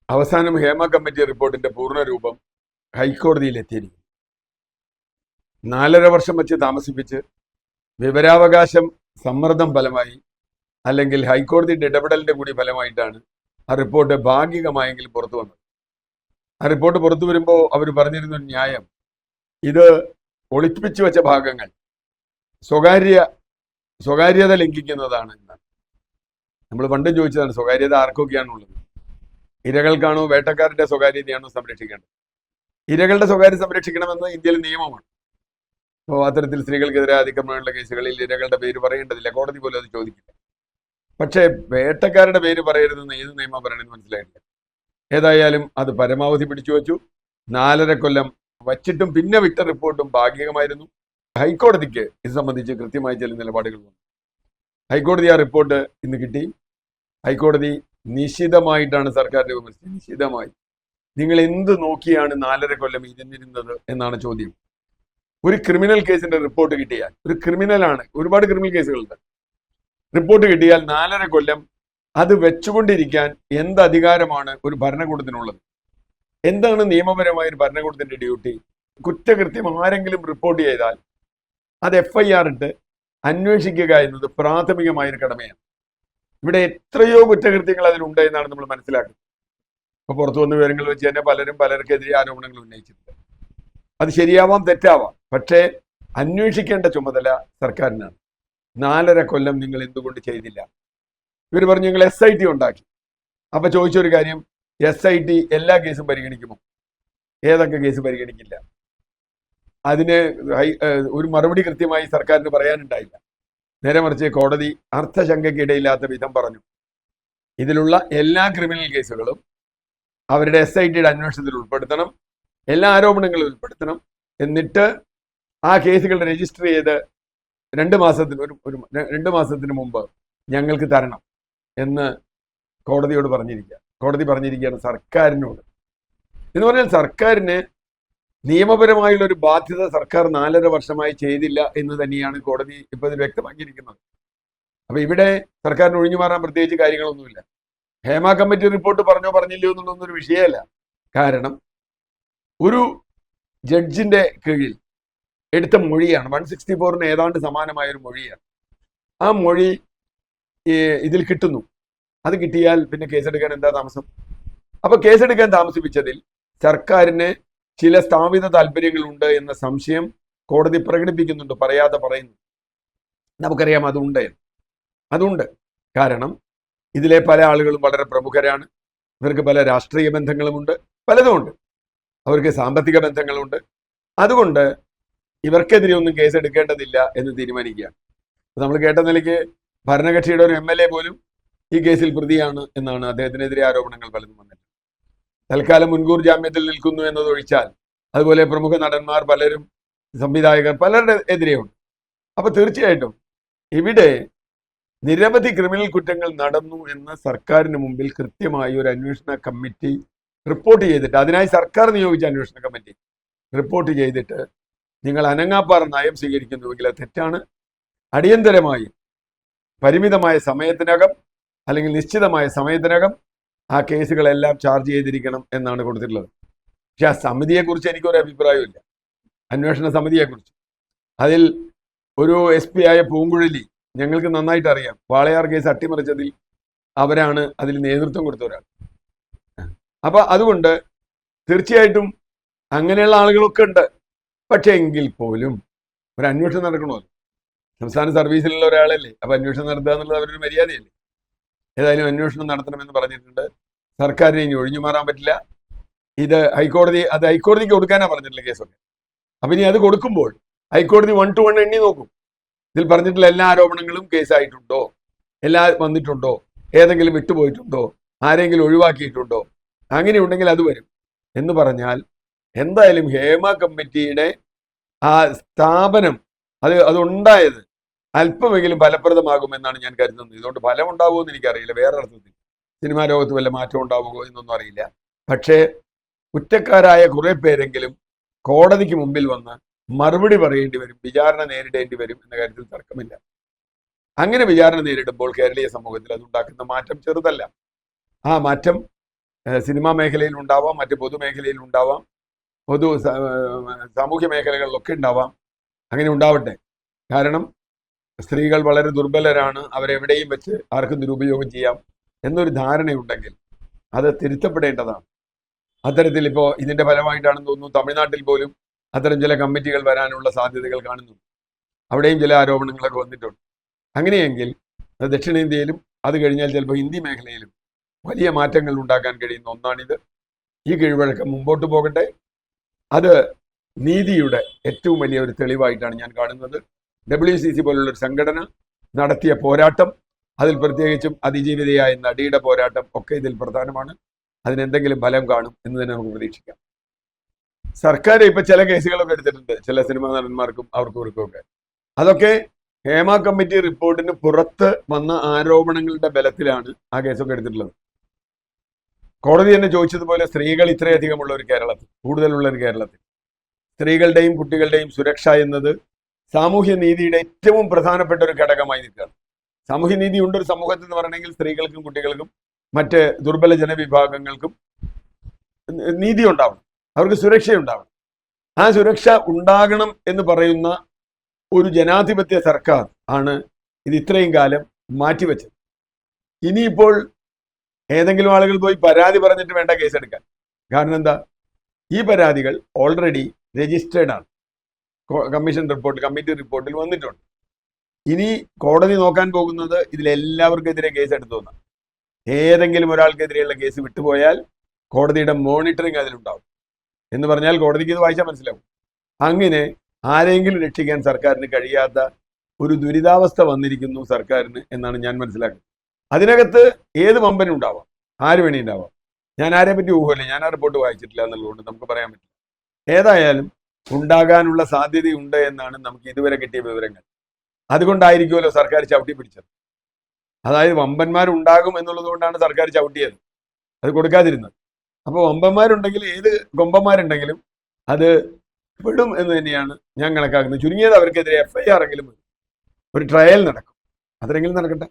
അവസാനം ഹേമ കമ്മിറ്റി റിപ്പോർട്ടിന്റെ പൂർണ്ണരൂപം ഹൈക്കോടതിയിൽ എത്തിയിരിക്കുന്നു. 4.5 വർഷം വെച്ച് താമസിപ്പിച്ച് വിവരാവകാശം സമ്മർദ്ദം ഫലമായി അല്ലെങ്കിൽ ഹൈക്കോടതിയുടെ ഇടപെടലിന്റെ കൂടി ഫലമായിട്ടാണ് ആ റിപ്പോർട്ട് ഭാഗികമായെങ്കിലും പുറത്തു വന്നത്. ആ റിപ്പോർട്ട് പുറത്തു വരുമ്പോൾ അവർ പറഞ്ഞിരുന്ന ഒരു ന്യായം, ഇത് ഒളിപ്പിച്ചു വെച്ച ഭാഗങ്ങൾ സ്വകാര്യത ലംഘിക്കുന്നതാണ് എന്നാണ്. നമ്മൾ പണ്ടും ചോദിച്ചതാണ്, സ്വകാര്യത ആർക്കൊക്കെയാണുള്ളത്? ഇരകൾക്കാണോ വേട്ടക്കാരുടെ സ്വകാര്യതയാണോ സംരക്ഷിക്കേണ്ടത്? ഇരകളുടെ സ്വകാര്യം സംരക്ഷിക്കണമെന്ന് ഇന്ത്യയിൽ നിയമമാണ്. അപ്പോൾ അത്തരത്തിൽ സ്ത്രീകൾക്കെതിരെ അതിക്രമമുള്ള കേസുകളിൽ ഇരകളുടെ പേര് പറയേണ്ടതില്ല, കോടതി പോലും അത് ചോദിക്കില്ല. പക്ഷേ വേട്ടക്കാരുടെ പേര് പറയരുതെന്ന് ഏത് നിയമം പറയണമെന്ന് മനസ്സിലായിട്ടില്ല. ഏതായാലും അത് പരമാവധി പിടിച്ചു വച്ചു. 4.5 കൊല്ലം വച്ചിട്ടും പിന്നെ വിട്ട റിപ്പോർട്ടും ഭാഗികമായിരുന്നു. ഹൈക്കോടതിക്ക് ഇത് സംബന്ധിച്ച് കൃത്യമായ ചില നിലപാടുകൾ വന്നു. ഹൈക്കോടതി ആ റിപ്പോർട്ട് ഇന്ന് കിട്ടി. ഹൈക്കോടതി നിശിതമായിട്ടാണ് സർക്കാരിനെ വിമർശിച്ചത്. നിശിതമായി നിങ്ങൾ എന്ത് നോക്കിയാണ് 4.5 കൊല്ലം ഇരുന്നിരുന്നത് എന്നാണ് ചോദ്യം. ഒരു ക്രിമിനൽ കേസിന്റെ റിപ്പോർട്ട് കിട്ടിയാൽ, ഒരു ക്രിമിനലാണ്, ഒരുപാട് ക്രിമിനൽ കേസുകളുണ്ട്, റിപ്പോർട്ട് കിട്ടിയാൽ 4.5 കൊല്ലം അത് വെച്ചുകൊണ്ടിരിക്കാൻ എന്ത് അധികാരമാണ് ഒരു ഭരണകൂടത്തിനുള്ളത്? എന്താണ് നിയമപരമായ ഒരു ഭരണകൂടത്തിന്റെ ഡ്യൂട്ടി? കുറ്റകൃത്യം ആരെങ്കിലും റിപ്പോർട്ട് ചെയ്താൽ അത് FIR ഇട്ട് അന്വേഷിക്കുക എന്നത് പ്രാഥമികമായൊരു കടമയാണ്. ഇവിടെ എത്രയോ കുറ്റകൃത്യങ്ങൾ അതിലുണ്ട് എന്നാണ് നമ്മൾ മനസ്സിലാക്കുന്നത്. ഇപ്പൊ പുറത്തു വന്ന വിവരങ്ങൾ വെച്ച് തന്നെ പലർക്കെതിരെ ആരോപണങ്ങൾ ഉന്നയിച്ചിട്ടുണ്ട്. അത് ശരിയാവാം, തെറ്റാവാം, പക്ഷേ അന്വേഷിക്കേണ്ട ചുമതല സർക്കാരിനാണ്. 4.5 കൊല്ലം നിങ്ങൾ എന്തുകൊണ്ട് ചെയ്തില്ല? ഇവർ പറഞ്ഞു ഞങ്ങൾ SIT ഉണ്ടാക്കി. അപ്പൊ ചോദിച്ചൊരു കാര്യം, SIT എല്ലാ കേസും പരിഗണിക്കുമോ? ഏതൊക്കെ കേസ് പരിഗണിക്കില്ല? അതിന് ഒരു മറുപടി കൃത്യമായി സർക്കാരിന് പറയാനുണ്ടായില്ല. നേരെ മറിച്ച് കോടതി അർത്ഥശങ്കയ്ക്കിടയില്ലാത്ത വിധം പറഞ്ഞു, ഇതിലുള്ള എല്ലാ ക്രിമിനൽ കേസുകളും അവരുടെ SITയുടെ അന്വേഷണത്തിൽ ഉൾപ്പെടുത്തണം, എല്ലാ ആരോപണങ്ങളും ഉൾപ്പെടുത്തണം, എന്നിട്ട് ആ കേസുകൾ രജിസ്റ്റർ ചെയ്ത് 2 മാസത്തിന് മുമ്പ് ഞങ്ങൾക്ക് തരണം എന്ന് കോടതിയോട് പറഞ്ഞിരിക്കുക. കോടതി പറഞ്ഞിരിക്കുകയാണ് സർക്കാരിനോട്. എന്ന് പറഞ്ഞാൽ സർക്കാരിന് നിയമപരമായുള്ള ഒരു ബാധ്യത സർക്കാർ 4.5 വർഷമായി ചെയ്തില്ല എന്ന് തന്നെയാണ് കോടതി ഇപ്പൊ ഇത് വ്യക്തമാക്കിയിരിക്കുന്നത്. അപ്പൊ ഇവിടെ സർക്കാരിന് ഒഴിഞ്ഞു മാറാൻ പ്രത്യേകിച്ച് കാര്യങ്ങളൊന്നുമില്ല. ഹേമ കമ്മിറ്റി റിപ്പോർട്ട് പറഞ്ഞില്ലയോ എന്നുള്ളതൊന്നും ഒരു വിഷയമല്ല. കാരണം ഒരു ജഡ്ജിന്റെ കീഴിൽ എടുത്ത മൊഴിയാണ്, 164 ഏതാണ്ട് സമാനമായ ഒരു മൊഴിയാണ്. ആ മൊഴി ഇതിൽ കിട്ടുന്നു. അത് കിട്ടിയാൽ പിന്നെ കേസെടുക്കാൻ എന്താ താമസം? അപ്പൊ കേസെടുക്കാൻ താമസിപ്പിച്ചതിൽ സർക്കാരിന് ചില സ്ഥാപിത താല്പര്യങ്ങളുണ്ട് എന്ന സംശയം കോടതി പ്രകടിപ്പിക്കുന്നുണ്ട്, പറയാതെ പറയുന്നു. നമുക്കറിയാം അതുണ്ട്. കാരണം ഇതിലെ പല ആളുകളും വളരെ പ്രമുഖരാണ്, ഇവർക്ക് പല രാഷ്ട്രീയ ബന്ധങ്ങളുമുണ്ട്, പലതുമുണ്ട്, അവർക്ക് സാമ്പത്തിക ബന്ധങ്ങളുണ്ട്. അതുകൊണ്ട് ഇവർക്കെതിരെ ഒന്നും കേസെടുക്കേണ്ടതില്ല എന്ന് തീരുമാനിക്കുകയാണ്. നമ്മൾ കേട്ട നിലയ്ക്ക് ഭരണകക്ഷിയുടെ ഒരു MLA പോലും ഈ കേസിൽ പ്രതിയാണ് എന്നാണ് അദ്ദേഹത്തിനെതിരെ ആരോപണങ്ങൾ പലതും വന്നിട്ടുണ്ട്. തൽക്കാലം മുൻകൂർ ജാമ്യത്തിൽ നിൽക്കുന്നു എന്നതൊഴിച്ചാൽ അതുപോലെ പ്രമുഖ നടന്മാർ പലരും, സംവിധായകർ പലരുടെ എതിരെയുണ്ട്. അപ്പൊ തീർച്ചയായിട്ടും ഇവിടെ നിരവധി ക്രിമിനൽ കുറ്റങ്ങൾ നടന്നു എന്ന് സർക്കാരിന് മുമ്പിൽ കൃത്യമായി ഒരു അന്വേഷണ കമ്മിറ്റി റിപ്പോർട്ട് ചെയ്തിട്ട്, അതിനായി സർക്കാർ നിയോഗിച്ച അന്വേഷണ കമ്മിറ്റി റിപ്പോർട്ട് ചെയ്തിട്ട് നിങ്ങൾ അനങ്ങാപ്പാറ നയം സ്വീകരിക്കുന്നുവെങ്കിൽ അത് തെറ്റാണ്. അടിയന്തരമായി പരിമിതമായ സമയത്തിനകം അല്ലെങ്കിൽ നിശ്ചിതമായ സമയത്തിനകം ആ കേസുകളെല്ലാം ചാർജ് ചെയ്തിരിക്കണം എന്നാണ് കൊടുത്തിട്ടുള്ളത്. പക്ഷെ ആ സമിതിയെക്കുറിച്ച് എനിക്കൊരു അഭിപ്രായമില്ല, അന്വേഷണ സമിതിയെക്കുറിച്ച്. അതിൽ ഒരു SP ആയ പൂങ്കുഴലി ഞങ്ങൾക്ക് നന്നായിട്ട് അറിയാം. വാളയാർ കേസ് അട്ടിമറിച്ചതിൽ അവരാണ് അതിൽ നേതൃത്വം കൊടുത്തവരാണ്. അപ്പൊ അതുകൊണ്ട് തീർച്ചയായിട്ടും അങ്ങനെയുള്ള ആളുകളൊക്കെ ഉണ്ട്. പക്ഷെ എങ്കിൽ പോലും ഒരു അന്വേഷണം നടക്കണമല്ലോ. സംസ്ഥാന സർവീസിലുള്ള ഒരാളല്ലേ, അപ്പൊ അന്വേഷണം നടത്തുക എന്നുള്ളത് അവരൊരു മര്യാദയല്ലേ. ഏതായാലും അന്വേഷണം നടത്തണമെന്ന് പറഞ്ഞിട്ടുണ്ട്. സർക്കാരിന് ഇനി ഒഴിഞ്ഞു മാറാൻ പറ്റില്ല. ഇത് ഹൈക്കോടതിക്ക് കൊടുക്കാനാ പറഞ്ഞിട്ടുള്ള കേസൊക്കെ. അപ്പൊ ഇനി അത് കൊടുക്കുമ്പോൾ ഹൈക്കോടതി 1 to 1 എണ്ണി നോക്കും. ഇതിൽ പറഞ്ഞിട്ടുള്ള എല്ലാ ആരോപണങ്ങളും കേസായിട്ടുണ്ടോ, വന്നിട്ടുണ്ടോ, ഏതെങ്കിലും വിട്ടുപോയിട്ടുണ്ടോ, ആരെങ്കിലും ഒഴിവാക്കിയിട്ടുണ്ടോ, അങ്ങനെ ഉണ്ടെങ്കിൽ അത് വരും എന്ന് പറഞ്ഞാൽ എന്തായാലും ഹേമ കമ്മിറ്റിയുടെ ആ സ്ഥാപനം അതുണ്ടായത് അല്പമെങ്കിലും ഫലപ്രദമാകുമെന്നാണ് ഞാൻ കരുതുന്നത്. ഇതുകൊണ്ട് ഫലം ഉണ്ടാവുമോ എന്ന് എനിക്കറിയില്ല. വേറെ അർത്ഥത്തിൽ സിനിമാ ലോകത്ത് വല്ല മാറ്റം ഉണ്ടാവുമോ എന്നൊന്നും അറിയില്ല. പക്ഷേ കുറ്റക്കാരായ കുറെ പേരെങ്കിലും കോടതിക്ക് മുമ്പിൽ വന്ന് മറുപടി പറയേണ്ടി വരും, വിചാരണ നേരിടേണ്ടി വരും എന്ന കാര്യത്തിൽ തർക്കമില്ല. അങ്ങനെ വിചാരണ നേരിടുമ്പോൾ കേരളീയ സമൂഹത്തിൽ അതുണ്ടാക്കുന്ന മാറ്റം ചെറുതല്ല. ആ മാറ്റം സിനിമാ മേഖലയിൽ ഉണ്ടാവാം, മറ്റ് പൊതുമേഖലയിൽ ഉണ്ടാവാം, സാമൂഹ്യ മേഖലകളിലൊക്കെ ഉണ്ടാവാം. അങ്ങനെ ഉണ്ടാവട്ടെ. കാരണം സ്ത്രീകൾ വളരെ ദുർബലരാണ്, അവരെവിടെയും വെച്ച് ആർക്കും ദുരുപയോഗം ചെയ്യാം എന്നൊരു ധാരണയുണ്ടെങ്കിൽ അത് തിരുത്തപ്പെടേണ്ടതാണ്. അത്തരത്തിൽ ഇപ്പോൾ ഇതിന്റെ ഫലമായിട്ടാണെന്ന് തോന്നുന്നു തമിഴ്നാട്ടിൽ പോലും അത്തരം ചില കമ്മിറ്റികൾ വരാനുള്ള സാധ്യതകൾ കാണുന്നു. അവിടെയും ചില ആരോപണങ്ങളൊക്കെ വന്നിട്ടുണ്ട്. അങ്ങനെയെങ്കിൽ ദക്ഷിണേന്ത്യയിലും അത് കഴിഞ്ഞാൽ ചിലപ്പോൾ ഹിന്ദി മേഖലയിലും വലിയ മാറ്റങ്ങൾ ഉണ്ടാക്കാൻ കഴിയുന്ന ഒന്നാണിത്. ഈ കീഴ്വഴക്കം മുമ്പോട്ട് പോകട്ടെ. അത് നീതിയുടെ ഏറ്റവും വലിയ ഒരു തെളിവായിട്ടാണ് ഞാൻ കാണുന്നത്. WCC പോലുള്ളൊരു സംഘടന നടത്തിയ പോരാട്ടം, അതിൽ പ്രത്യേകിച്ചും അതിജീവിതയായ നടിയുടെ പോരാട്ടം ഒക്കെ ഇതിൽ പ്രധാനമാണ്. അതിനെന്തെങ്കിലും ഫലം കാണും എന്ന് തന്നെ നമുക്ക് പ്രതീക്ഷിക്കാം. സർക്കാർ ഇപ്പൊ ചില കേസുകളൊക്കെ എടുത്തിട്ടുണ്ട്, ചില സിനിമാ നടന്മാർക്കും അവർക്കും ഒക്കെ. അതൊക്കെ ഹേമ കമ്മിറ്റി റിപ്പോർട്ടിന് പുറത്ത് വന്ന ആരോപണങ്ങളുടെ ബലത്തിലാണ് ആ കേസൊക്കെ എടുത്തിട്ടുള്ളത്. കോടതി തന്നെ ചോദിച്ചതുപോലെ സ്ത്രീകൾ ഇത്രയധികമുള്ള ഒരു കേരളത്തിൽ, കൂടുതലുള്ള ഒരു കേരളത്തിൽ സ്ത്രീകളുടെയും കുട്ടികളുടെയും സുരക്ഷ എന്നത് സാമൂഹ്യ നീതിയുടെ ഏറ്റവും പ്രധാനപ്പെട്ട ഒരു ഘടകമായി നിൽക്കുകയാണ്. സാമൂഹ്യ നീതി ഉണ്ട് ഒരു സമൂഹത്തിൽ എന്ന് പറയണമെങ്കിൽ സ്ത്രീകൾക്കും കുട്ടികൾക്കും മറ്റ് ദുർബല ജനവിഭാഗങ്ങൾക്കും നീതി ഉണ്ടാവണം, അവർക്ക് സുരക്ഷയുണ്ടാവണം. ആ സുരക്ഷ ഉണ്ടാകണം എന്ന് പറയുന്ന ഒരു ജനാധിപത്യ സർക്കാർ ആണ് ഇത് ഇത്രയും കാലം മാറ്റിവെച്ചത്. ഇനിയിപ്പോൾ ഏതെങ്കിലും ആളുകൾ പോയി പരാതി പറഞ്ഞിട്ട് വേണ്ട കേസെടുക്കാൻ. കാരണം എന്താ, ഈ പരാതികൾ ഓൾറെഡി രജിസ്റ്റേർഡ് ആണ്, കമ്മീഷൻ റിപ്പോർട്ട്, കമ്മിറ്റി റിപ്പോർട്ടിൽ വന്നിട്ടുണ്ട്. ഇനി കോടതി നോക്കാൻ പോകുന്നത് ഇതിലെല്ലാവർക്കെതിരെ കേസ് എടുത്തുവെന്നാണ്. ഏതെങ്കിലും ഒരാൾക്കെതിരെയുള്ള കേസ് വിട്ടുപോയാൽ കോടതിയുടെ മോണിറ്ററിങ് അതിലുണ്ടാവും. എന്ന് പറഞ്ഞാൽ കോടതിക്ക് ഇത് വായിച്ചാൽ മനസ്സിലാവും. അങ്ങനെ ആരെങ്കിലും രക്ഷിക്കാൻ സർക്കാരിന് കഴിയാത്ത ഒരു ദുരിതാവസ്ഥ വന്നിരിക്കുന്നു സർക്കാരിന് എന്നാണ് ഞാൻ മനസ്സിലാക്കുന്നത്. അതിനകത്ത് ഏത് വമ്പനും ഉണ്ടാവാം, ആര് വേണി ഉണ്ടാവാം. ഞാൻ ആരെ പറ്റി ഊഹമില്ല, ഞാൻ ആ റിപ്പോർട്ട് വായിച്ചിട്ടില്ല എന്നുള്ളതുകൊണ്ട് നമുക്ക് പറയാൻ പറ്റില്ല. ഏതായാലും ഉണ്ടാകാനുള്ള സാധ്യതയുണ്ട് എന്നാണ് നമുക്ക് ഇതുവരെ കിട്ടിയ വിവരങ്ങൾ. അതുകൊണ്ടായിരിക്കുമല്ലോ സർക്കാർ ചവിട്ടി പിടിച്ചത്. അതായത് വമ്പന്മാരുണ്ടാകും എന്നുള്ളത് കൊണ്ടാണ് സർക്കാർ ചവിട്ടിയത്, അത് കൊടുക്കാതിരുന്നത്. അപ്പോൾ വമ്പന്മാരുണ്ടെങ്കിൽ ഏത് കൊമ്പന്മാരുണ്ടെങ്കിലും അത് പെടും എന്ന് തന്നെയാണ് ഞാൻ കണക്കാക്കുന്നത്. ചുരുങ്ങിയത് അവർക്കെതിരെ FIR എങ്കിലും ഒരു ട്രയൽ നടക്കും, അതെങ്കിലും നടക്കട്ടെ.